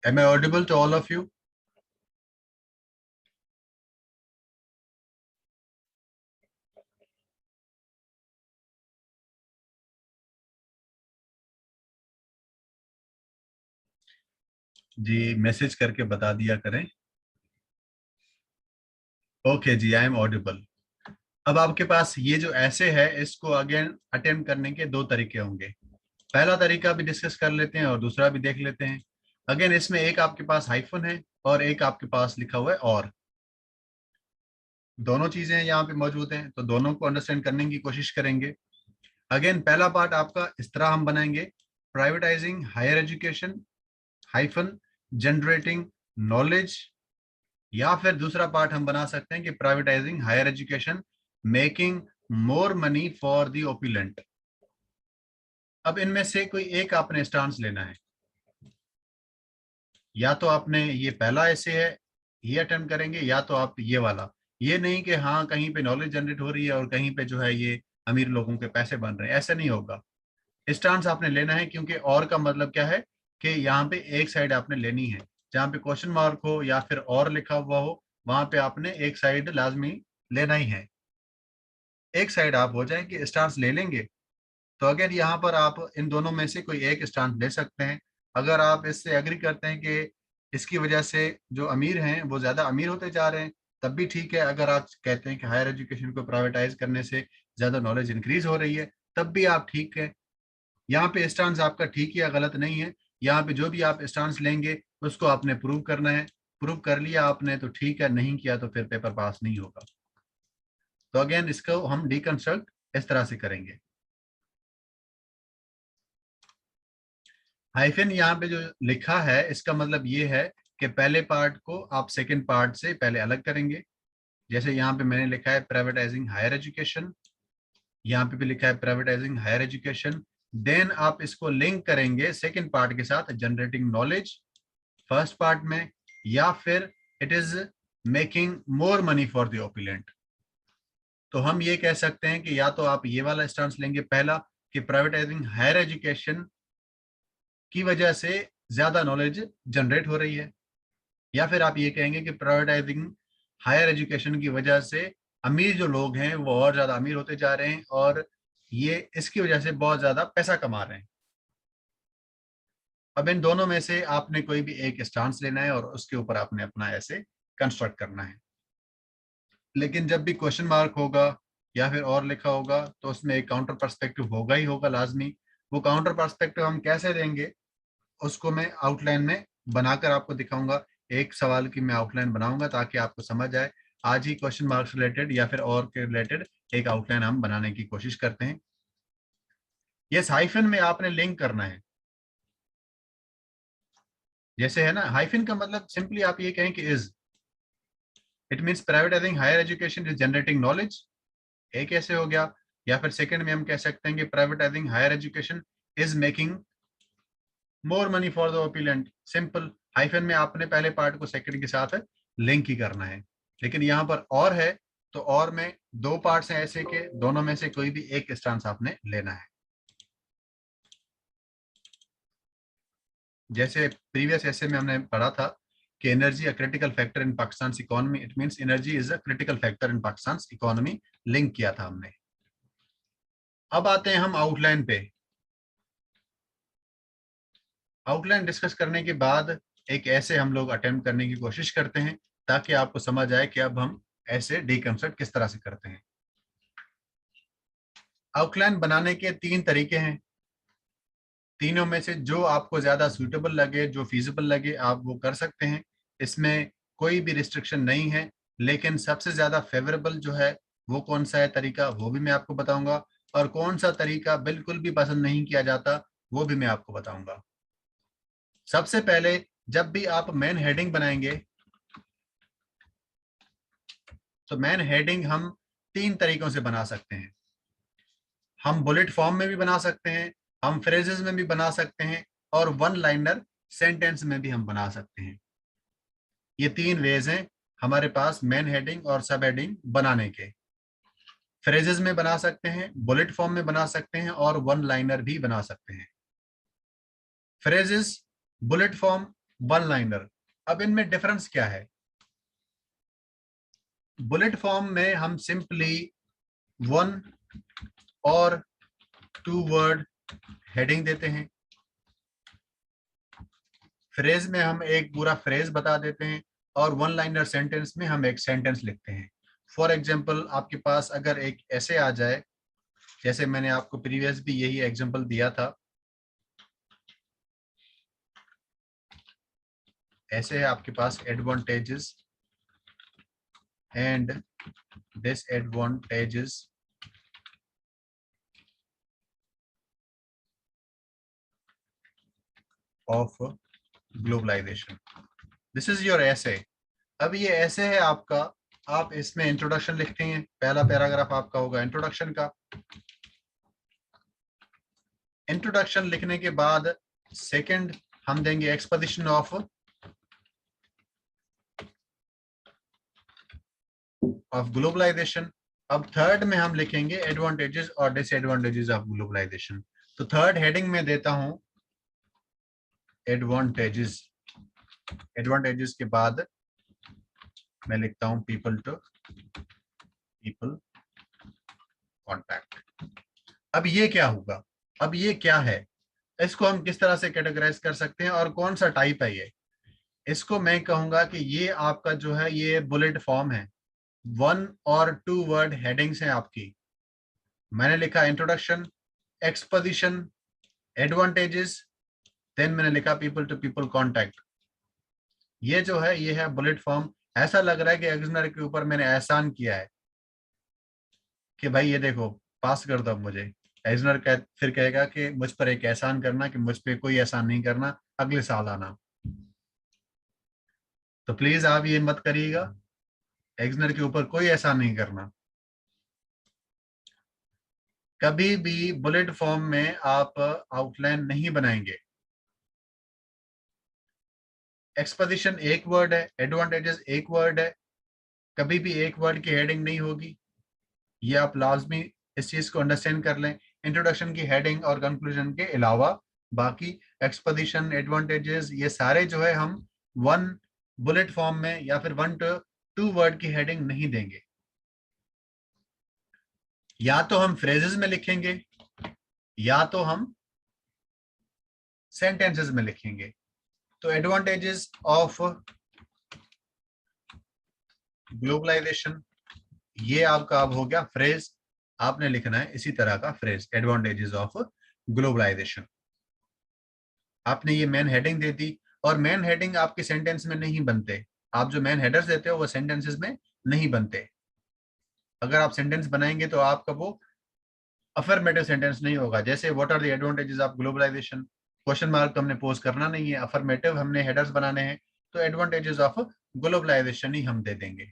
Am I audible to all of you? जी message करके बता दिया करें। ओके जी, आई एम ऑडिबल। अब आपके पास ये जो ऐसे है, इसको अगेन अटेम्प्ट करने के दो तरीके होंगे। पहला तरीका भी डिस्कस कर लेते हैं और दूसरा भी देख लेते हैं। अगेन इसमें एक आपके पास हाइफन है और एक आपके पास लिखा हुआ है और। दोनों चीजें यहाँ पे मौजूद हैं, तो दोनों को अंडरस्टैंड करने की कोशिश करेंगे। अगेन पहला पार्ट आपका इस तरह हम बनाएंगे, privatising higher education hyphen generating knowledge. या फिर दूसरा पार्ट हम बना सकते हैं कि privatising higher education making more money for the opulent. अब इनमें से कोई एक आपने स्टांस लेना है। या तो आपने ये पहला ऐसे है, ये अटेम्प्ट करेंगे, या तो आप ये वाला। ये नहीं कि हाँ कहीं पे नॉलेज जनरेट हो रही है और कहीं पे जो है ये अमीर लोगों के पैसे बन रहे हैं, ऐसा नहीं होगा। स्टांस आपने लेना है, क्योंकि और का मतलब क्या है कि यहाँ पे एक साइड आपने लेनी है। जहाँ पे क्वेश्चन मार्क हो या फिर और लिखा हुआ हो, वहां पे आपने एक साइड लाजमी लेना ही है। एक साइड आप हो जाए कि स्टांस ले लेंगे, तो अगर यहाँ पर आप इन दोनों में से कोई एक स्टांस ले सकते हैं। अगर आप इससे एग्री करते हैं कि इसकी वजह से जो अमीर हैं वो ज्यादा अमीर होते जा रहे हैं, तब भी ठीक है। अगर आप कहते हैं कि हायर एजुकेशन को प्राइवेटाइज करने से ज्यादा नॉलेज इंक्रीज हो रही है, तब भी आप ठीक है। यहाँ पे स्टांस आपका ठीक या गलत नहीं है। यहाँ पे जो भी आप स्टांस लेंगे उसको आपने प्रूव करना है। प्रूव कर लिया आपने तो ठीक है, नहीं किया तो फिर पेपर पास नहीं होगा। तो अगेन इसको हम डिकंस्ट्रक्ट इस तरह से करेंगे। हाइफन यहाँ पे जो लिखा है, इसका मतलब ये है कि पहले पार्ट को आप सेकंड पार्ट से पहले अलग करेंगे। जैसे यहाँ पे मैंने लिखा है प्राइवेटाइजिंग हायर एजुकेशन, यहाँ पे भी लिखा है प्राइवेटाइजिंग हायर एजुकेशन। देन आप इसको लिंक करेंगे सेकंड पार्ट के साथ, जनरेटिंग नॉलेज फर्स्ट पार्ट में, या फिर it is making more money for the opulent. तो हम ये कह सकते हैं कि या तो आप ये वाला स्टांस लेंगे पहला, कि प्राइवेटाइजिंग हायर एजुकेशन की वजह से ज्यादा नॉलेज जनरेट हो रही है। या फिर आप ये कहेंगे कि प्राइवेटाइजिंग हायर एजुकेशन की वजह से अमीर जो लोग हैं वो और ज्यादा अमीर होते जा रहे हैं और ये इसकी वजह से बहुत ज्यादा पैसा कमा रहे हैं। अब इन दोनों में से आपने कोई भी एक स्टांस लेना है और उसके ऊपर आपने अपना ऐसे कंस्ट्रक्ट करना है। लेकिन जब भी क्वेश्चन मार्क होगा या फिर और लिखा होगा तो उसमें एक काउंटर पर्सपेक्टिव होगा ही होगा लाजमी। वो काउंटर पर्सपेक्टिव हम कैसे देंगे, उसको मैं आउटलाइन में बनाकर आपको दिखाऊंगा। एक सवाल की मैं आउटलाइन बनाऊंगा ताकि आपको समझ आए। आज ही क्वेश्चन मार्क्स रिलेटेड या फिर और के रिलेटेड एक आउटलाइन हम बनाने की कोशिश करते हैं। ये हाइफन में आपने लिंक करना है। जैसे है ना, हाइफन का मतलब सिंपली आप ये कहें कि is, it means privatising higher education is generating knowledge, एक ऐसे हो गया। या फिर सेकंड में हम कह सकते हैं कि privatising higher education is making more money for the opulent. Simple, hyphen में आपने पहले पार्ट को सेकंड के साथ लिंक ही करना है। लेकिन यहाँ पर और है, तो और में दो पार्ट्स हैं ऐसे के, दोनों में से कोई भी एक स्टांस आपने लेना है। जैसे प्रीवियस ऐसे में हमने पढ़ा था कि energy a critical factor in Pakistan economy, it means energy is a critical factor in Pakistan economy, link किया था हमने। अब आते हैं हम आउटलाइन पे। आउटलाइन डिस्कस करने के बाद एक ऐसे हम लोग अटेम्प्ट करने की कोशिश करते हैं ताकि आपको समझ आए कि अब हम ऐसे डीकंस्ट्रक्ट किस तरह से करते हैं। आउटलाइन बनाने के तीन तरीके हैं। तीनों में से जो आपको ज्यादा सूटेबल लगे, जो फीजिबल लगे, आप वो कर सकते हैं। इसमें कोई भी रिस्ट्रिक्शन नहीं है। लेकिन सबसे ज्यादा फेवरेबल जो है वो कौन सा है तरीका, वो भी मैं आपको बताऊंगा। और कौन सा तरीका बिल्कुल भी पसंद नहीं किया जाता, वो भी मैं आपको बताऊंगा। सबसे पहले, जब भी आप मेन हेडिंग बनाएंगे तो मेन हेडिंग हम तीन तरीकों से बना सकते हैं। हम बुलेट फॉर्म में भी बना सकते हैं, हम फ्रेजेस में भी बना सकते हैं, और वन लाइनर सेंटेंस में भी हम बना सकते हैं। ये तीन वेज हैं हमारे पास मेन हेडिंग और सब हेडिंग बनाने के। फ्रेजेस में बना सकते हैं, बुलेट फॉर्म में बना सकते हैं, और वन लाइनर भी बना सकते हैं। Phrases, bullet form one liner. अब इनमें डिफरेंस क्या है? बुलेट फॉर्म में हम सिंपली वन और टू वर्ड हेडिंग देते हैं। फ्रेज में हम एक पूरा फ्रेज बता देते हैं, और वन लाइनर सेंटेंस में हम एक सेंटेंस लिखते हैं। फॉर एग्जाम्पल, आपके पास अगर एक ऐसे आ जाए, जैसे मैंने आपको प्रीवियस भी यही एग्जाम्पल दिया था, ऐसे है आपके पास advantages and disadvantages of globalisation. This is your essay. अब ये ऐसे है आपका, आप इसमें इंट्रोडक्शन लिखते हैं, पहला पैराग्राफ आपका होगा इंट्रोडक्शन का। इंट्रोडक्शन लिखने के बाद सेकंड हम देंगे एक्सपोजिशन ऑफ ग्लोबलाइजेशन। अब थर्ड में हम लिखेंगे एडवांटेजेस और डिसएडवांटेजेस ऑफ ग्लोबलाइजेशन। तो थर्ड हेडिंग में देता हूं एडवांटेजेस। एडवांटेजेस के बाद मैं लिखता हूं पीपल टू पीपल कॉन्टैक्ट। अब ये क्या होगा? अब ये क्या है? इसको हम किस तरह से कैटेगराइज कर सकते हैं और कौन सा टाइप है ये? इसको मैं कहूंगा कि ये आपका जो है ये बुलेट फॉर्म है। वन और टू वर्ड हेडिंग्स हैं आपकी। मैंने लिखा इंट्रोडक्शन, एक्सपोजिशन, एडवांटेजेस, देन मैंने लिखा पीपल टू पीपल कांटेक्ट। ये जो है ये है बुलेट फॉर्म। ऐसा लग रहा है कि एग्जामिनर के ऊपर मैंने एहसान किया है कि भाई ये देखो पास कर दो अब मुझे। एग्जामिनर फिर कहेगा कि मुझ पर एक एहसान करना, कि मुझ पे कोई एहसान नहीं करना, अगले साल आना। तो प्लीज आप ये मत करिएगा, एग्जामिनर के ऊपर कोई एहसान नहीं करना। कभी भी बुलेट फॉर्म में आप आउटलाइन नहीं बनाएंगे। एक्सपोजिशन एक वर्ड है, एडवांटेजेस एक वर्ड है, कभी भी एक वर्ड की हेडिंग नहीं होगी। ये आप लाजमी इस चीज को अंडरस्टैंड कर लें। इंट्रोडक्शन की हेडिंग और कंक्लूजन के अलावा बाकी एक्सपोजिशन, एडवांटेजेस, ये सारे जो है हम वन बुलेट फॉर्म में या फिर वन टू टू वर्ड की हेडिंग नहीं देंगे। या तो हम फ्रेजेस में लिखेंगे या तो हम सेंटेंसेस में लिखेंगे। तो एडवांटेजेस ऑफ ग्लोबलाइजेशन, ये आपका अब हो गया फ्रेज। आपने लिखना है इसी तरह का फ्रेज, एडवांटेजेस ऑफ ग्लोबलाइजेशन। आपने ये मेन हेडिंग दे दी, और मेन हेडिंग आपके सेंटेंस में नहीं बनते। आप जो मेन हेडर्स देते हो वो सेंटेंसेस में नहीं बनते। अगर आप सेंटेंस बनाएंगे तो आपका वो अफर्मेटिव सेंटेंस नहीं होगा। जैसे what are the advantages of globalisation, question mark तो हमने पोज करना नहीं है, अफर्मेटिव हमने हेडर्स बनाने हैं, तो एडवांटेजेस ऑफ ग्लोबलाइजेशन ही हम दे देंगे।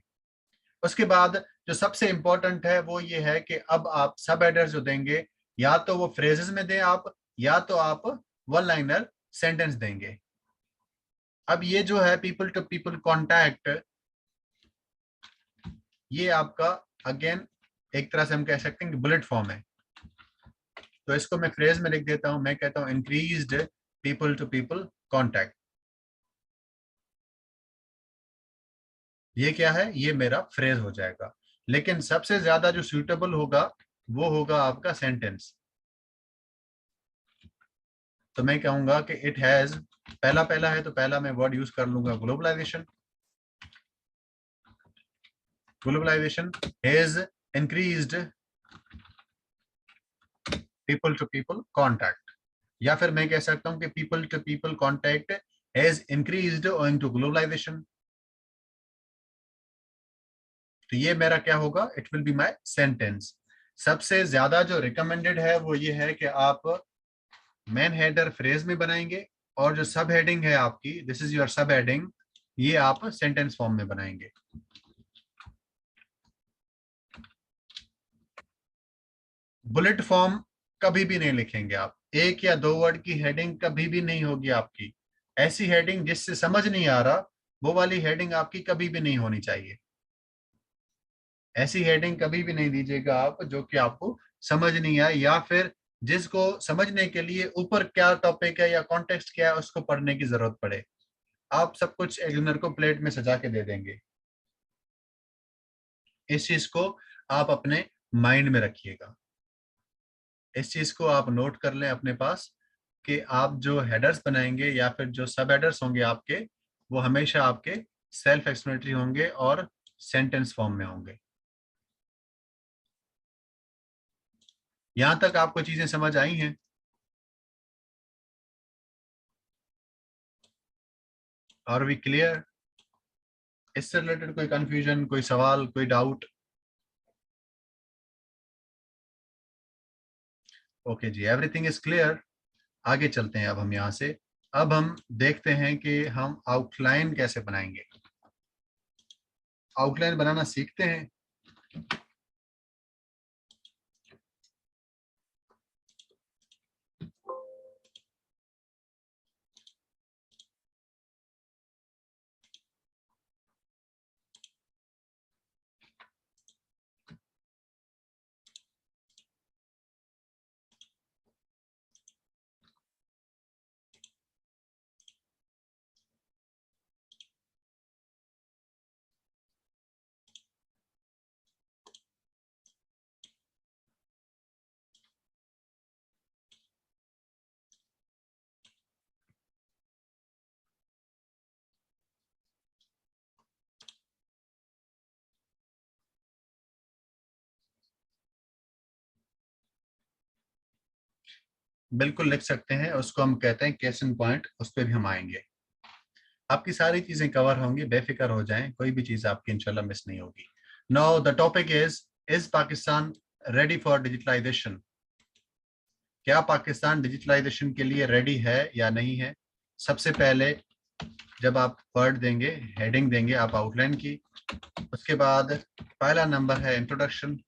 उसके बाद जो सबसे इंपॉर्टेंट है वो ये है कि अब आप सब हेडर्स जो देंगे, या तो वो फ्रेजेस में दें आप, या तो आप वन लाइनर सेंटेंस देंगे। अब ये जो है पीपल टू पीपल कांटेक्ट, ये आपका अगेन एक तरह से हम कह सकते हैं कि बुलेट फॉर्म है। तो इसको मैं फ्रेज में लिख देता हूं, मैं कहता हूं increased people to people contact. ये क्या है? ये मेरा फ्रेज हो जाएगा। लेकिन सबसे ज्यादा जो सूटेबल होगा वो होगा आपका सेंटेंस। तो मैं कहूंगा कि इट हैज, पहला पहला है तो पहला मैं वर्ड यूज कर लूंगा globalisation. Globalisation has increased people to people contact. या फिर मैं कह सकता हूं कि people to people contact has increased owing to globalisation. तो ये मेरा क्या होगा? It will be my sentence. सबसे ज्यादा जो रिकमेंडेड है वो ये है कि आप मेन हेडर फ्रेज में बनाएंगे, और जो सब हेडिंग है आपकी, दिस इज योर सब हेडिंग, ये आप सेंटेंस फॉर्म में बनाएंगे। बुलेट फॉर्म कभी भी नहीं लिखेंगे आप। एक या दो वर्ड की हेडिंग कभी भी नहीं होगी आपकी। ऐसी हेडिंग जिससे समझ नहीं आ रहा, वो वाली हेडिंग आपकी कभी भी नहीं होनी चाहिए। ऐसी हेडिंग कभी भी नहीं दीजिएगा आप जो कि आपको समझ नहीं आए, या फिर जिसको समझने के लिए ऊपर क्या टॉपिक है या कॉन्टेक्स्ट क्या है उसको पढ़ने की जरूरत पड़े। आप सब कुछ एक्समिनर को प्लेट में सजा के दे देंगे। इस चीज को आप अपने माइंड में रखिएगा, इस चीज को आप नोट कर लें अपने पास कि आप जो हेडर्स बनाएंगे या फिर जो सब हेडर्स होंगे आपके, वो हमेशा आपके सेल्फ एक्सप्लेनेटरी होंगे और सेंटेंस फॉर्म में होंगे। यहां तक आपको चीजें समझ आई हैं? Are we clear? इससे रिलेटेड कोई कंफ्यूजन, कोई सवाल, कोई डाउट? ओके जी, एवरीथिंग इज क्लियर। आगे चलते हैं अब हम यहाँ से। अब हम देखते हैं कि हम आउटलाइन कैसे बनाएंगे। आउटलाइन बनाना सीखते हैं। बिल्कुल लिख सकते हैं, उसको हम कहते हैं केस इन पॉइंट, उस पर भी हम आएंगे। आपकी सारी चीजें कवर होंगी, बेफिक्र हो जाएं, कोई भी चीज आपकी इंशाल्लाह मिस नहीं होगी। Now the topic is Pakistan ready for digitalisation? क्या पाकिस्तान डिजिटलाइजेशन के लिए रेडी है या नहीं है? सबसे पहले जब आप वर्ड देंगे, हेडिंग देंगे आप आउटलाइन की, उसके बाद पहला नंबर है इंट्रोडक्शन।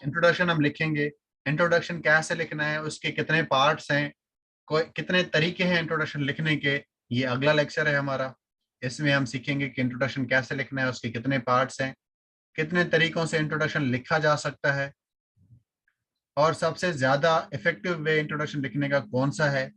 इंट्रोडक्शन हम लिखेंगे। इंट्रोडक्शन कैसे लिखना है, उसके कितने पार्ट्स हैं, कोई कितने तरीके हैं इंट्रोडक्शन लिखने के, ये अगला लेक्चर है हमारा। इसमें हम सीखेंगे कि इंट्रोडक्शन कैसे लिखना है, उसके कितने पार्ट्स हैं, कितने तरीकों से इंट्रोडक्शन लिखा जा सकता है, और सबसे ज्यादा इफेक्टिव वे इंट्रोडक्शन लिखने का कौन सा है,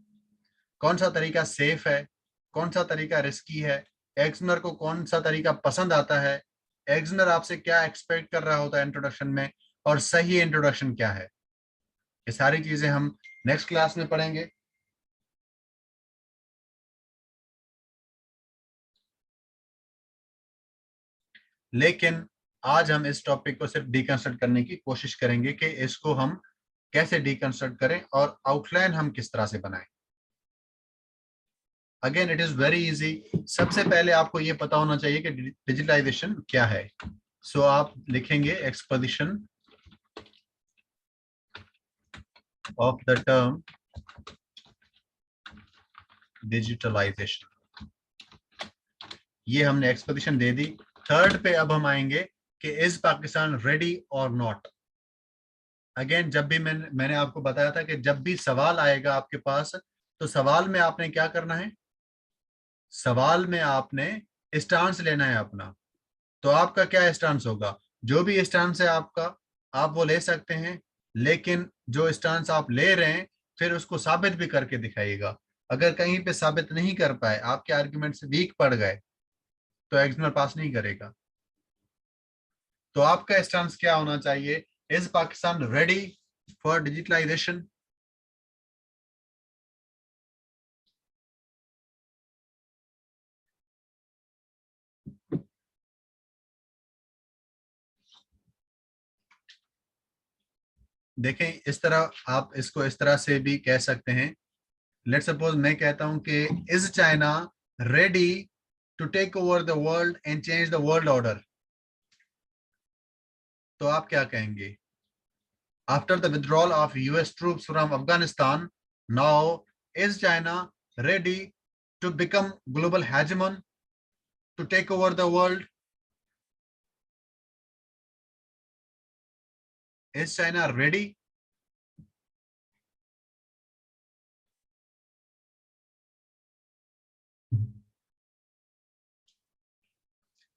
कौन सा तरीका सेफ है, कौन सा तरीका रिस्की है, एग्जामिनर को कौन सा तरीका पसंद आता है, एग्जामिनर आपसे क्या एक्सपेक्ट कर रहा होता है इंट्रोडक्शन में, और सही इंट्रोडक्शन क्या है। ये सारी चीजें हम नेक्स्ट क्लास में पढ़ेंगे। लेकिन आज हम इस टॉपिक को सिर्फ डिकंस्ट्रक्ट करने की कोशिश करेंगे कि इसको हम कैसे डिकंस्ट्रक्ट करें और आउटलाइन हम किस तरह से बनाएं। Again it is very easy. सबसे पहले आपको ये पता होना चाहिए कि डिजिटलाइजेशन क्या है। सो आप लिखेंगे exposition of the term digitalisation. ये हमने एक्सपोजिशन दे दी। थर्ड पे अब हम आएंगे कि इज पाकिस्तान रेडी और नॉट। अगेन जब भी मैंने आपको बताया था कि जब भी सवाल आएगा आपके पास, तो सवाल में आपने क्या करना है, सवाल में आपने स्टांस लेना है अपना। तो आपका क्या स्टांस होगा, जो भी स्टांस है आपका आप वो ले सकते हैं, लेकिन जो स्टांस आप ले रहे हैं फिर उसको साबित भी करके दिखाइएगा। अगर कहीं पे साबित नहीं कर पाए, आपके आर्ग्यूमेंट्स वीक पड़ गए, तो एग्जामिनर पास नहीं करेगा। तो आपका स्टांस क्या होना चाहिए, is Pakistan ready for digitalisation? देखें, इस तरह आप इसको इस तरह से भी कह सकते हैं। लेट सपोज मैं कहता हूं कि is China ready to take over the world and change the world order? तो आप क्या कहेंगे, after the withdrawal of US troops from Afghanistan, now is China ready to become global hegemon, to take over the world? Is China ready?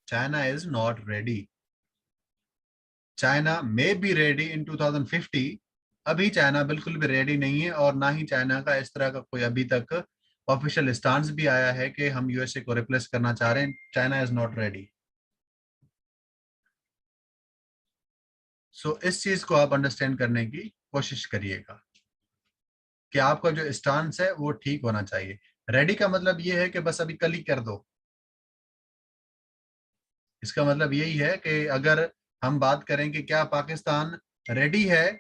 China is not ready. China may be ready in 2050। अभी China बिल्कुल भी ready नहीं है, और ना ही China का इस तरह का कोई अभी तक ऑफिशियल स्टांस भी आया है कि हम यूएसए को रिप्लेस करना चाह रहे हैं, चाइना इज नॉट रेडी। सो इस चीज को आप अंडरस्टैंड करने की कोशिश करिएगा कि आपका जो स्टांस है वो ठीक होना चाहिए। रेडी का मतलब ये है कि बस अभी कल ही कर दो। इसका मतलब यही है कि अगर हम बात करें कि क्या पाकिस्तान रेडी है,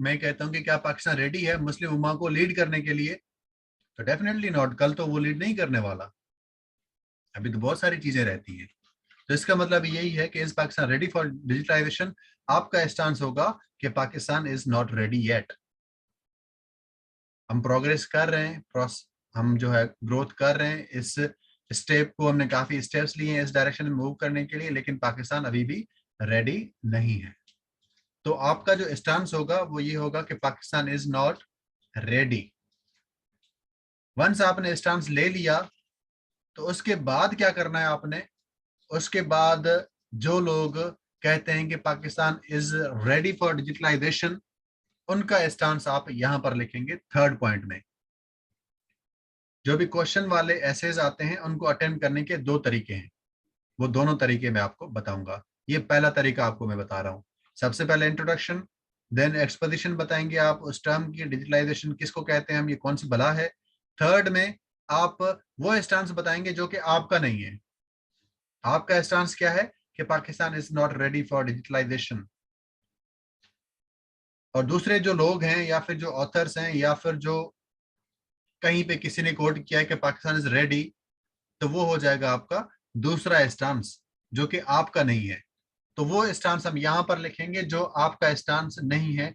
मैं कहता हूं कि क्या पाकिस्तान रेडी है मुस्लिम उम्मा को लीड करने के लिए, तो डेफिनेटली नॉट। कल तो वो लीड नहीं करने वाला, अभी तो बहुत सारी चीजें रहती हैं। तो इसका मतलब यही है कि is Pakistan ready for digitalisation? आपका स्टांस होगा कि Pakistan is not ready yet. हम प्रोग्रेस कर रहे हैं, हम जो है ग्रोथ कर रहे हैं। इस स्टेप को हमने काफी स्टेप्स लिए हैं इस डायरेक्शन में मूव करने के लिए, लेकिन पाकिस्तान अभी भी रेडी नहीं है। तो आपका जो स्टांस होगा वो ये होगा कि Pakistan is not ready. Once आपने स्टांस ले लिया तो उसके बाद क्या करना है आपने? उसके बाद जो लोग कहते हैं कि Pakistan is ready for digitalisation, उनका स्टांस आप यहां पर लिखेंगे थर्ड पॉइंट में। जो भी क्वेश्चन वाले एसेज आते हैं उनको अटेम्प्ट करने के दो तरीके हैं, वो दोनों तरीके मैं आपको बताऊंगा। ये पहला तरीका आपको मैं बता रहा हूँ। सबसे पहले इंट्रोडक्शन, देन एक्सपोजिशन बताएंगे आप उस टर्म की, डिजिटलाइजेशन किसको कहते हैं हम, ये कौन सी बला है। थर्ड में आप वो स्टांस बताएंगे जो कि आपका नहीं है। आपका स्टांस क्या है कि Pakistan is not ready for digitalisation. और दूसरे जो लोग हैं या फिर जो ऑथर्स हैं या फिर जो कहीं पे किसी ने कोट किया है कि पाकिस्तान इज रेडी, तो वो हो जाएगा आपका दूसरा स्टांस जो कि आपका नहीं है। तो वो स्टांस हम यहां पर लिखेंगे जो आपका स्टांस नहीं है।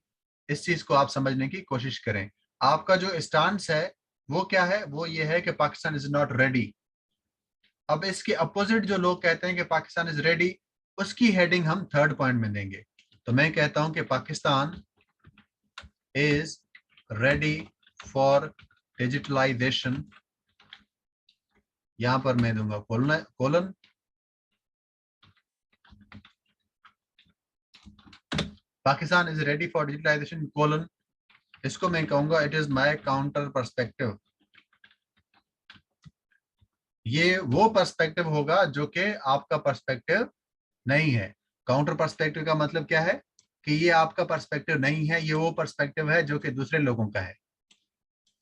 इस चीज को आप समझने की कोशिश करें। आपका जो स्टांस है वो क्या है? वो ये है कि पाकिस्तान इज नॉट रेडी। अब इसके अपोजिट जो लोग कहते हैं कि पाकिस्तान इज रेडी, उसकी हेडिंग हम थर्ड पॉइंट में देंगे। तो मैं कहता हूं कि Pakistan is ready for digitalisation, यहां पर मैं दूंगा colon. Pakistan is ready for digitalisation colon, इसको मैं कहूंगा it is my counter perspective. ये वो पर्सपेक्टिव होगा जो कि आपका पर्सपेक्टिव नहीं है। काउंटर पर्सपेक्टिव का मतलब क्या है? कि ये आपका पर्सपेक्टिव नहीं है, ये वो पर्सपेक्टिव है जो कि दूसरे लोगों का है।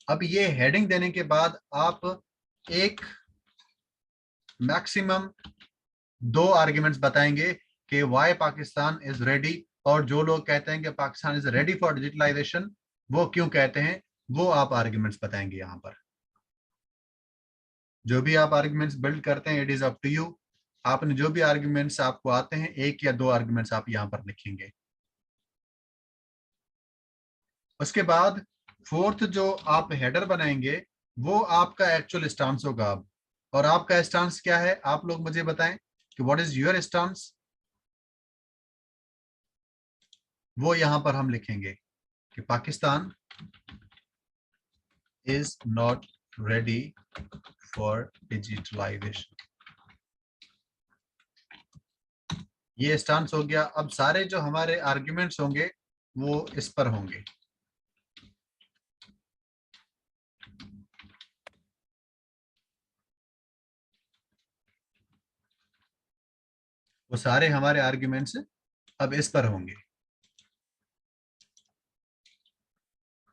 अब ये हेडिंग देने के बाद आप एक मैक्सिमम दो आर्ग्यूमेंट्स बताएंगे कि वाई पाकिस्तान इज रेडी, और जो लोग कहते हैं कि Pakistan is ready for digitalisation वो क्यों कहते हैं, वो आप आर्ग्यूमेंट्स बताएंगे यहां पर। जो भी आप आर्ग्यूमेंट्स बिल्ड करते हैं it is up to you. आपने जो भी आर्ग्यूमेंट्स आपको आते हैं, एक या दो आर्ग्यूमेंट्स आप यहां पर लिखेंगे। उसके बाद फोर्थ जो आप हेडर बनाएंगे वो आपका एक्चुअल स्टांस होगा अब। और आपका स्टांस क्या है? आप लोग मुझे बताएं कि व्हाट इज योर स्टांस। वो यहां पर हम लिखेंगे कि Pakistan is not ready for digitalisation. ये स्टांस हो गया। अब सारे जो हमारे आर्ग्यूमेंट्स होंगे वो इस पर होंगे। वो सारे हमारे आर्ग्यूमेंट्स अब इस पर होंगे।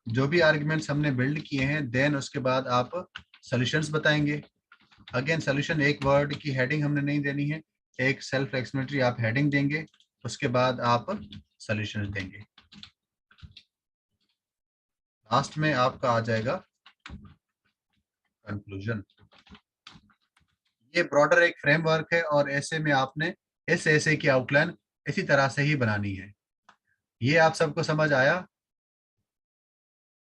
जो भी आर्ग्यूमेंट्स हमने बिल्ड किए हैं, देन उसके बाद आप सॉल्यूशंस बताएंगे। अगेन सॉल्यूशन एक वर्ड की हेडिंग हमने नहीं देनी है, एक सेल्फ एक्सप्लेनेटरी आप हेडिंग देंगे, उसके बाद आप सॉल्यूशन देंगे। लास्ट में आपका आ जाएगा कंक्लूजन। ये ब्रॉडर एक फ्रेमवर्क है और ऐसे में आपने इस ऐसे की आउटलाइन इसी तरह से ही बनानी है। ये आप सबको समझ आया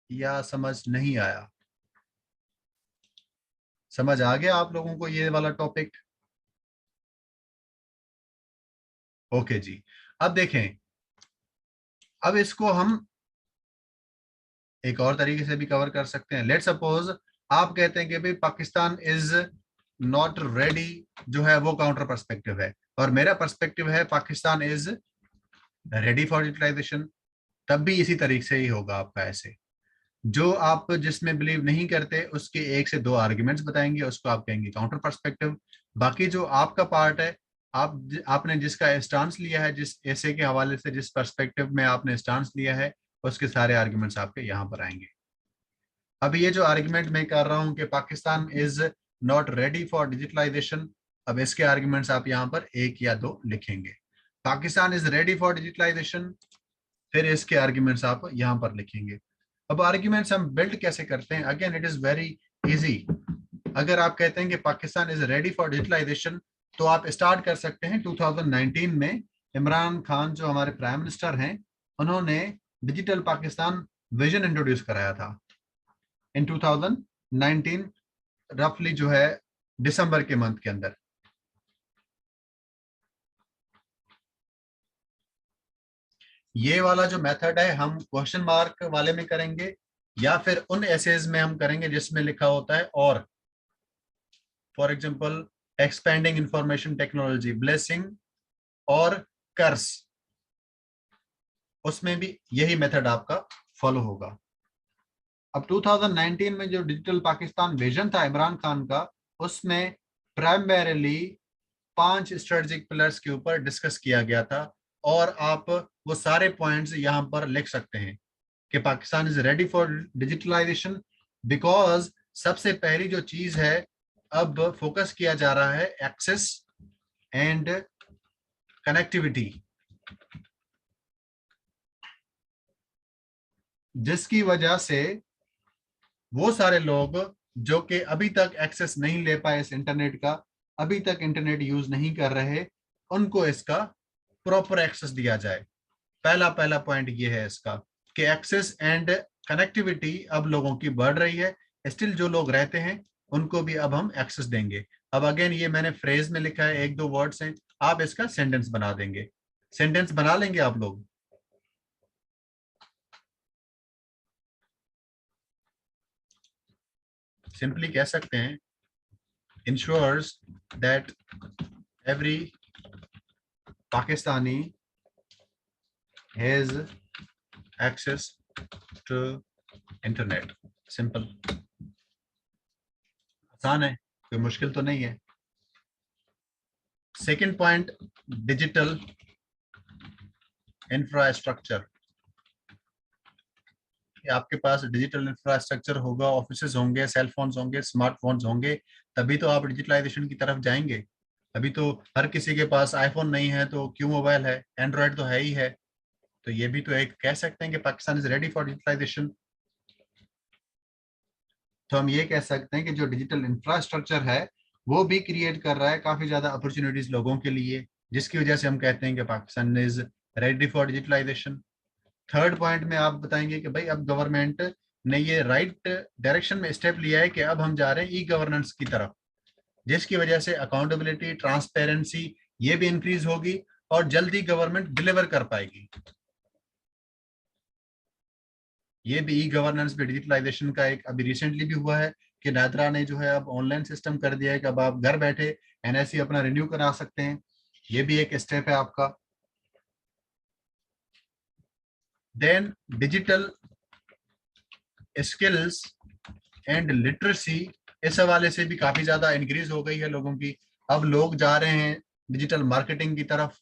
या समझ नहीं आया? समझ आ गया आप लोगों को ये वाला टॉपिक? ओके जी। अब देखें, अब इसको हम एक और तरीके से भी कवर कर सकते हैं। लेट्स सपोज आप कहते हैं कि भाई पाकिस्तान इज नॉट रेडी, जो है वो काउंटर पर्सपेक्टिव है, और मेरा पर्सपेक्टिव है Pakistan is ready for digitalisation, तब भी इसी तरीके से ही होगा आपका। ऐसे जो आप जिसमें बिलीव नहीं करते उसके एक से दो आर्ग्यूमेंट्स बताएंगे, उसको आप कहेंगे काउंटर पर्सपेक्टिव। बाकी जो आपका पार्ट है, आपने जिसका स्टांस लिया है, जिस ऐसे के हवाले से जिस पर्सपेक्टिव में आपने स्टांस लिया है, उसके सारे आर्ग्यूमेंट्स आपके यहाँ पर आएंगे। अब ये जो आर्ग्यूमेंट मैं कर रहा हूँ कि Pakistan is not ready for digitalisation, अब इसके आर्ग्यूमेंट्स आप यहाँ पर एक या दो लिखेंगे। Pakistan is ready for digitalisation, फिर इसके आर्ग्यूमेंट्स आप यहाँ पर लिखेंगे। अब आर्ग्यूमेंट्स हम बिल्ड कैसे करते हैं? Again it is very easy. अगर आप कहते हैं कि Pakistan is ready for digitalisation, तो आप स्टार्ट कर सकते हैं 2019 में। इमरान खान जो हमारे प्राइम मिनिस्टर हैं, उन्होंने डिजिटल पाकिस्तान विजन इंट्रोड्यूस कराया था इन 2019, रफली जो है दिसंबर के मंथ के अंदर। ये वाला जो मेथड है हम क्वेश्चन मार्क वाले में करेंगे, या फिर उन एसेज में हम करेंगे जिसमें लिखा होता है और, for example expanding information technology, blessing और कर्स, उसमें भी यही मेथड आपका फॉलो होगा। अब 2019 में जो डिजिटल पाकिस्तान विजन था इमरान खान का, उसमें प्राइमरीली 5 स्ट्रेटेजिक पिलर्स के ऊपर डिस्कस किया गया था, और आप वो सारे पॉइंट्स यहाँ पर लिख सकते हैं कि Pakistan is ready for digitalisation because सबसे पहली जो चीज है, अब फोकस किया जा रहा है एक्सेस एंड कनेक्टिविटी, जिसकी वजह से वो सारे लोग जो कि अभी तक एक्सेस नहीं ले पाए इस इंटरनेट का, अभी तक इंटरनेट यूज नहीं कर रहे, उनको इसका प्रॉपर एक्सेस दिया जाए। पहला पहला पॉइंट ये है इसका कि एक्सेस एंड कनेक्टिविटी अब लोगों की बढ़ रही है, स्टिल जो लोग रहते हैं उनको भी अब हम एक्सेस देंगे। अब अगेन ये मैंने फ्रेज में लिखा है, एक दो वर्ड्स हैं, आप इसका सेंटेंस बना देंगे। सेंटेंस बना लेंगे आप लोग? सिंपली कह सकते हैं ensures that every Pakistani has access to internet. Simple, आसान है, कोई मुश्किल तो नहीं है। Second point, digital infrastructure. आपके पास डिजिटल इंफ्रास्ट्रक्चर होगा, ऑफिसेज होंगे, सेल फोन्स होंगे, स्मार्टफोन्स होंगे, तभी तो आप डिजिटलाइजेशन की तरफ जाएंगे। अभी तो हर किसी के पास आईफोन नहीं है तो क्यों मोबाइल है, एंड्रॉयड तो है ही है। तो ये भी तो एक कह सकते हैं कि Pakistan is ready for digitalisation. तो हम ये कह सकते हैं कि जो डिजिटल इंफ्रास्ट्रक्चर है वो भी क्रिएट कर रहा है काफी ज्यादा अपॉर्चुनिटीज लोगों के लिए, जिसकी वजह से हम कहते हैं कि Pakistan is ready for digitalisation. Third point में आप बताएंगे कि भाई अब गवर्नमेंट ने ये राइट डायरेक्शन में स्टेप लिया है कि अब हम जा रहे हैं ई गवर्नेंस की तरफ, जिसकी वजह से अकाउंटेबिलिटी, ट्रांसपेरेंसी ये भी इंक्रीज होगी और जल्दी गवर्नमेंट डिलीवर कर पाएगी। ये भी ई गवर्नेंस भी डिजिटलाइजेशन का एक अभी रिसेंटली भी हुआ है कि नादरा ने जो है अब ऑनलाइन सिस्टम कर दिया है कि अब आप घर बैठे एनआईसी अपना रिन्यू करा सकते हैं। ये भी एक स्टेप है आपका। Then digital skills and literacy, इस हवाले से भी काफी ज्यादा इंक्रीज हो गई है लोगों की। अब लोग जा रहे हैं डिजिटल मार्केटिंग की तरफ,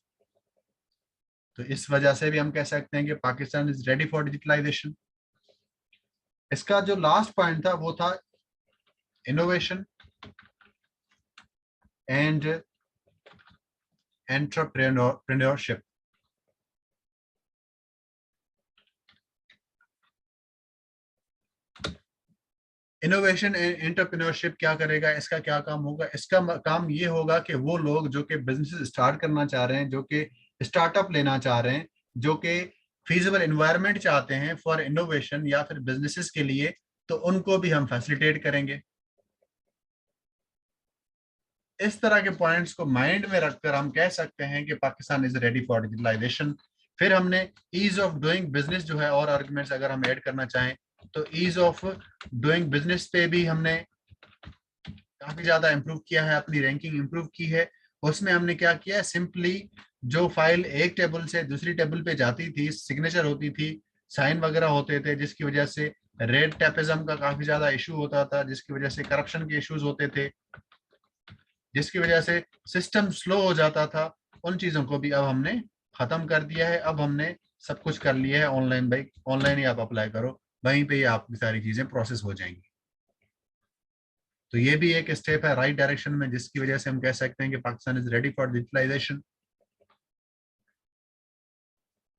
तो इस वजह से भी हम कह सकते हैं कि Pakistan is ready for digitalisation. इसका जो लास्ट पॉइंट था वो था innovation and entrepreneurship. Innovation and entrepreneurship क्या करेगा, इसका क्या काम होगा? इसका काम ये होगा कि वो लोग जो कि बिजनेस स्टार्ट करना चाह रहे हैं, जो कि स्टार्टअप लेना चाह रहे हैं, जो कि फीजिबल एनवायरनमेंट चाहते हैं फॉर इनोवेशन या फिर बिजनेसेस के लिए, तो उनको भी हम फैसिलिटेट करेंगे। इस तरह के पॉइंट्स को माइंड में रखकर हम कह सकते हैं कि Pakistan is ready for digitalisation. फिर हमने ईज ऑफ डूइंग बिजनेस जो है और आर्गुमेंट्स अगर हम ऐड करना चाहें तो ईज ऑफ डूइंग बिजनेस पे भी हमने काफी ज्यादा इंप्रूव किया है, अपनी रैंकिंग इंप्रूव की है। उसमें हमने क्या किया, सिंपली जो फाइल एक टेबल से दूसरी टेबल पे जाती थी, सिग्नेचर होती थी, साइन वगैरह होते थे, जिसकी वजह से रेड टैपिज्म का काफी ज्यादा इशू होता था, जिसकी वजह से करप्शन के इश्यूज होते थे, जिसकी वजह से सिस्टम स्लो हो जाता था, उन चीजों को भी अब हमने खत्म कर दिया है। अब हमने सब कुछ कर लिया है ऑनलाइन। भाई ऑनलाइन ही आप अप्लाई करो, वहीं पे ही आपकी सारी चीजें प्रोसेस हो जाएंगी। तो ये भी एक स्टेप है राइट डायरेक्शन में, जिसकी वजह से हम कह सकते हैं कि Pakistan is ready for digitalisation.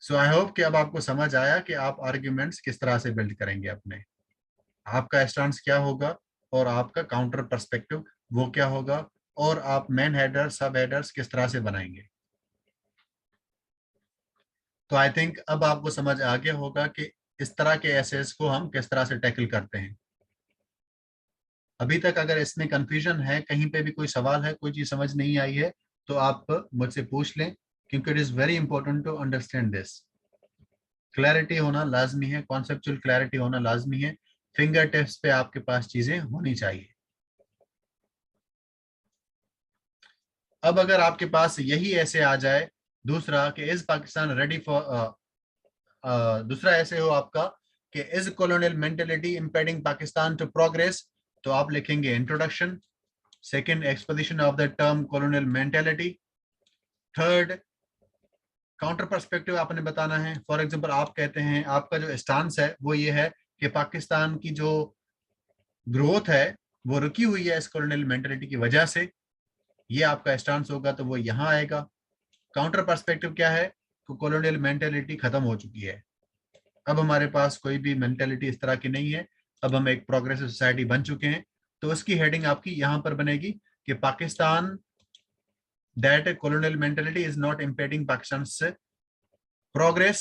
So I hope कि अब आपको समझ आया कि आप आर्ग्यूमेंट्स किस तरह से बिल्ड करेंगे अपने, आपका स्टांस क्या होगा और आपका काउंटर पर्सपेक्टिव वो क्या होगा, और आप मेन हेडर सब हेडर्स किस तरह से बनाएंगे। तो आई थिंक अब आपको समझ आ गया होगा कि इस तरह के एसेस को हम किस तरह से टैकल करते हैं। अभी तक अगर इसमें कंफ्यूजन है, कहीं पे भी कोई सवाल है, कोई चीज समझ नहीं आई है, तो आप मुझसे पूछ लें, क्योंकि it is very important to understand this. Clarity होना लाजमी है, कॉन्सेप्चुअल क्लैरिटी होना लाजमी है, फिंगर टिप्स पे आपके पास चीजें होनी चाहिए। अब अगर आपके पास यही ऐसे आ जाए दूसरा कि इज पाकिस्तान रेडी फॉर, दूसरा ऐसे हो आपका कि is colonial mentality impeding Pakistan to progress, तो आप लिखेंगे introduction. Second, exposition of the term colonial mentality. Third, counter perspective आपने बताना है। फॉर एग्जांपल आप कहते हैं, आपका जो स्टांस है वो ये है कि पाकिस्तान की जो ग्रोथ है वो रुकी हुई है इस कॉलोनियल मेंटेलिटी की वजह से, ये आपका स्टांस होगा, तो वो यहाँ आएगा। काउंटर पर्सपेक्टिव क्या है, कॉलोनियल मेंटेलिटी खत्म हो चुकी है, अब हमारे पास कोई भी मेंटेलिटी इस तरह की नहीं है, अब हम एक प्रोग्रेसिव सोसाइटी बन चुके हैं। तो उसकी हेडिंग आपकी यहां पर बनेगी कि Pakistan that colonial mentality is not impeding Pakistan's progress,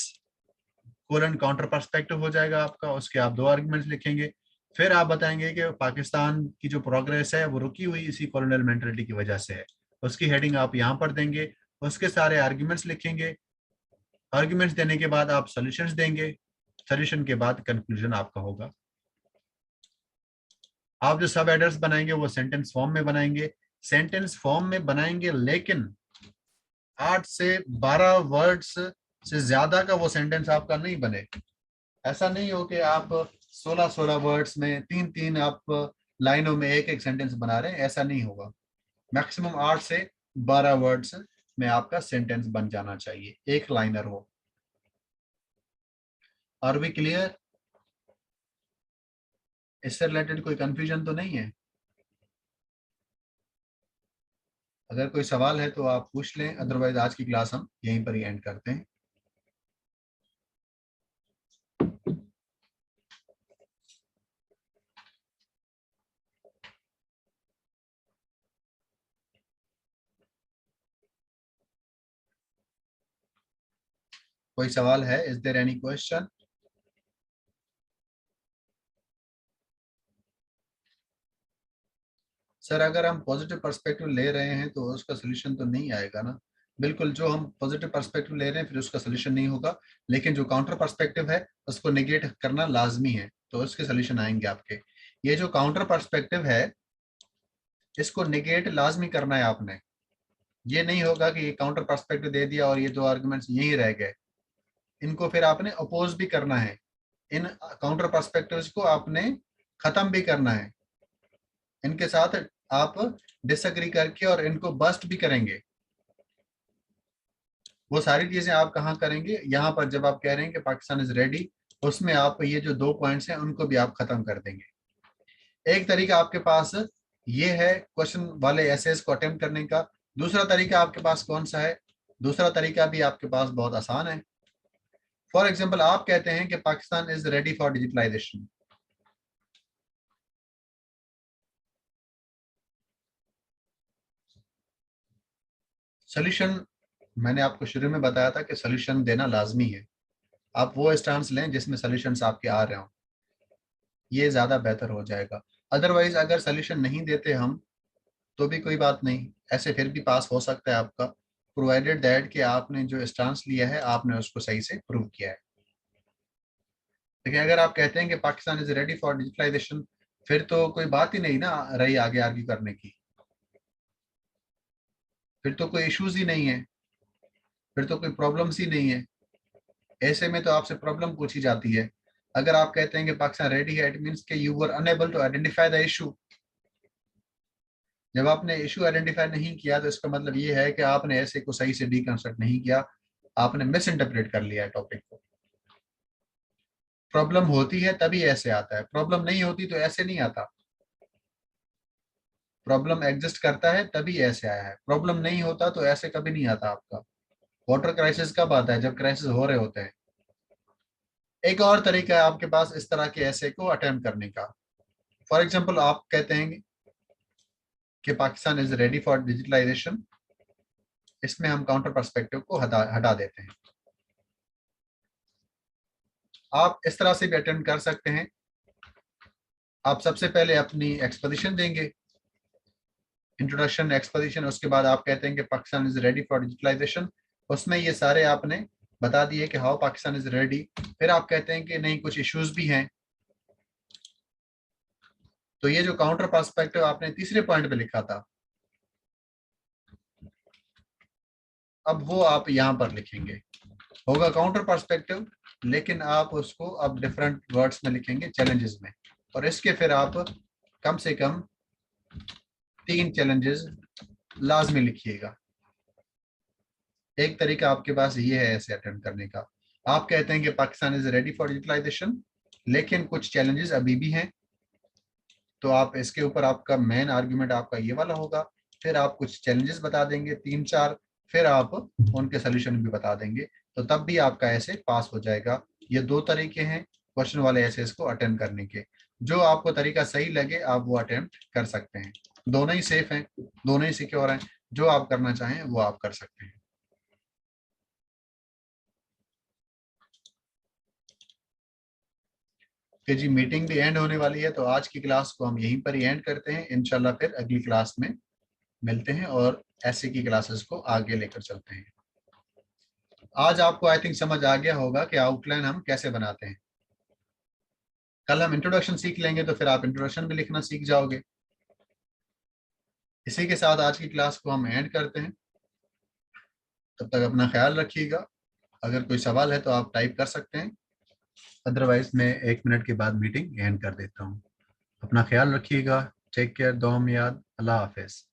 colon counter perspective हो जाएगा आपका। उसके आप दो आर्गुमेंट्स लिखेंगे, फिर आप बताएंगे कि पाकिस्तान की जो प्रोग्रेस है वो रुकी हुई इसी कॉलोनियल मेंटालिटी की वजह से है, उसकी हेडिंग आप यहाँ पर देंगे, उसके सारे आर्ग्यूमेंट्स लिखेंगे। आर्ग्यूमेंट्स देने के बाद आप सॉल्यूशंस देंगे, सॉल्यूशन के बाद कंक्लूजन आपका होगा। आप जो सब एडर्स बनाएंगे वो सेंटेंस फॉर्म में बनाएंगे, सेंटेंस फॉर्म में बनाएंगे, लेकिन 8 से 12 वर्ड्स से ज्यादा का वो सेंटेंस आपका नहीं बने। ऐसा नहीं हो कि आप 16 वर्ड्स में तीन तीन आप लाइनों में एक एक सेंटेंस बना रहे हैं, ऐसा नहीं होगा। मैक्सिमम 8 से 12 वर्ड्स में आपका सेंटेंस बन जाना चाहिए, एक लाइनर हो। Are we clear? इससे रिलेटेड कोई कंफ्यूजन तो नहीं है? अगर कोई सवाल है तो आप पूछ लें, अदरवाइज आज की क्लास हम यहीं पर ही एंड करते हैं। कोई सवाल है? Is there any question? Sir अगर हम पॉजिटिव पर्सपेक्टिव ले रहे हैं तो उसका सोल्यूशन तो नहीं आएगा ना। बिल्कुल, जो हम पॉजिटिव पर्सपेक्टिव ले रहे हैं फिर उसका सोल्यूशन नहीं होगा, लेकिन जो काउंटर पर्सपेक्टिव है उसको निगेट करना लाजमी है, तो उसके सोल्यूशन आएंगे आपके। ये जो काउंटर पर्सपेक्टिव है इसको निगेट लाजमी करना है आपने। ये नहीं होगा कि ये काउंटर पर्सपेक्टिव दे दिया और ये दो आर्गुमेंट्स यही रह गए, इनको फिर आपने अपोज भी करना है, इन काउंटर पर्सपेक्टिव्स को आपने खत्म भी करना है, इनके साथ आप डिसएग्री करके और इनको बस्ट भी करेंगे। वो सारी चीजें आप कहाँ करेंगे, यहाँ पर जब आप कह रहे हैं कि पाकिस्तान इज रेडी, उसमें आप ये जो दो पॉइंट्स हैं उनको भी आप खत्म कर देंगे। एक तरीका आपके पास ये है क्वेश्चन वाले एसेस को अटेम्प्ट करने का। दूसरा तरीका आपके पास कौन सा है? दूसरा तरीका भी आपके पास बहुत आसान है। फॉर एग्जाम्पल आप कहते हैं कि Pakistan is ready for digitalisation. Solution मैंने आपको शुरू में बताया था कि सोल्यूशन देना लाजमी है। आप वो स्टांस लें जिसमें सोल्यूशंस आपके आ रहे हों, ये ज्यादा बेहतर हो जाएगा। अदरवाइज अगर सोल्यूशन नहीं देते हम तो भी कोई बात नहीं, ऐसे फिर भी पास हो सकता है आपका, प्रोवाइडेड दैट कि आपने जो स्टांस लिया है आपने उसको सही से प्रूव किया है। लेकिन अगर आप कहते हैं कि Pakistan is ready for digitalisation, फिर तो कोई बात ही नहीं ना रही आगे आर्ग्यू करने की। फिर तो कोई इश्यूज ही नहीं है, फिर तो कोई प्रॉब्लम्स ही नहीं है। ऐसे में तो आपसे प्रॉब्लम पूछी जाती है। अगर आप कहते हैं कि पाकिस्तान रेडी है, इट मींस कि you were unable to identify the issue. जब आपने इशू आइडेंटिफाई नहीं किया तो इसका मतलब ये है कि आपने ऐसे को सही से डीकंस्ट्रक्ट नहीं किया, आपने मिस इंटरप्रेट कर लिया है टॉपिक को। प्रॉब्लम होती है तभी ऐसे आता है, प्रॉब्लम नहीं होती तो ऐसे नहीं आता। प्रॉब्लम एग्जिस्ट करता है तभी ऐसे आया है, प्रॉब्लम नहीं होता तो ऐसे कभी नहीं आता आपका। वाटर क्राइसिस कब आता है? जब क्राइसिस हो रहे होते हैं। एक और तरीका है आपके पास इस तरह के ऐसे को अटेम्प्ट करने का। फॉर एग्जाम्पल, आप कहते हैं कि Pakistan is ready for digitalisation, इसमें हम काउंटर पर्सपेक्टिव को हटा देते हैं। आप इस तरह से भी अटेम्प्ट कर सकते हैं। आप सबसे पहले अपनी एक्सपोजिशन देंगे, इंट्रोडक्शन एक्सपोजिशन, उसके बाद आप कहते हैं कि Pakistan is ready for digitalisation. उसमें ये सारे आपने बता दिए कि हाउ पाकिस्तान इज रेडी। फिर आप कहते हैं कि नहीं, कुछ इश्यूज भी हैं। तो ये जो काउंटर पर्सपेक्टिव आपने तीसरे पॉइंट पे लिखा था, अब वो आप यहाँ पर लिखेंगे। होगा काउंटर पर्सपेक्टिव, लेकिन आप उसको अब डिफरेंट वर्ड्स में लिखेंगे, चैलेंजेस में। और इसके फिर आप कम से कम 3 चैलेंजेस लाजमी लिखिएगा। एक तरीका आपके पास ये है ऐसे अटेम्प्ट करने का। आप कहते हैं कि Pakistan is ready for digitalisation, लेकिन कुछ चैलेंजेस अभी भी हैं। तो आप इसके ऊपर आपका मेन आर्ग्यूमेंट आपका ये वाला होगा। फिर आप कुछ चैलेंजेस बता देंगे 3-4, फिर आप उनके सोल्यूशन भी बता देंगे। तो तब भी आपका ऐसे पास हो जाएगा। ये 2 तरीके हैं क्वेश्चन वाले ऐसे इसको अटेम्प्ट करने के। जो आपको तरीका सही लगे आप वो अटेम्प्ट कर सकते हैं। दोनों ही सेफ हैं, दोनों ही सिक्योर हैं। जो आप करना चाहें वो आप कर सकते हैं। कि जी मीटिंग भी एंड होने वाली है, तो आज की क्लास को हम यहीं पर ही एंड करते हैं। इंशाल्लाह फिर अगली क्लास में मिलते हैं और ऐसे की क्लासेस को आगे लेकर चलते हैं। आज आपको आई थिंक समझ आ गया होगा कि आउटलाइन हम कैसे बनाते हैं। कल हम इंट्रोडक्शन सीख लेंगे तो फिर आप इंट्रोडक्शन भी लिखना सीख जाओगे। इसी के साथ आज की क्लास को हम एंड करते हैं। तब तक अपना ख्याल रखिएगा। अगर कोई सवाल है तो आप टाइप कर सकते हैं, अदरवाइज मैं 1 मिनट के बाद मीटिंग एंड कर देता हूँ। अपना ख्याल रखिएगा। टेक केयर, दुआ में याद। अल्लाह हाफिज।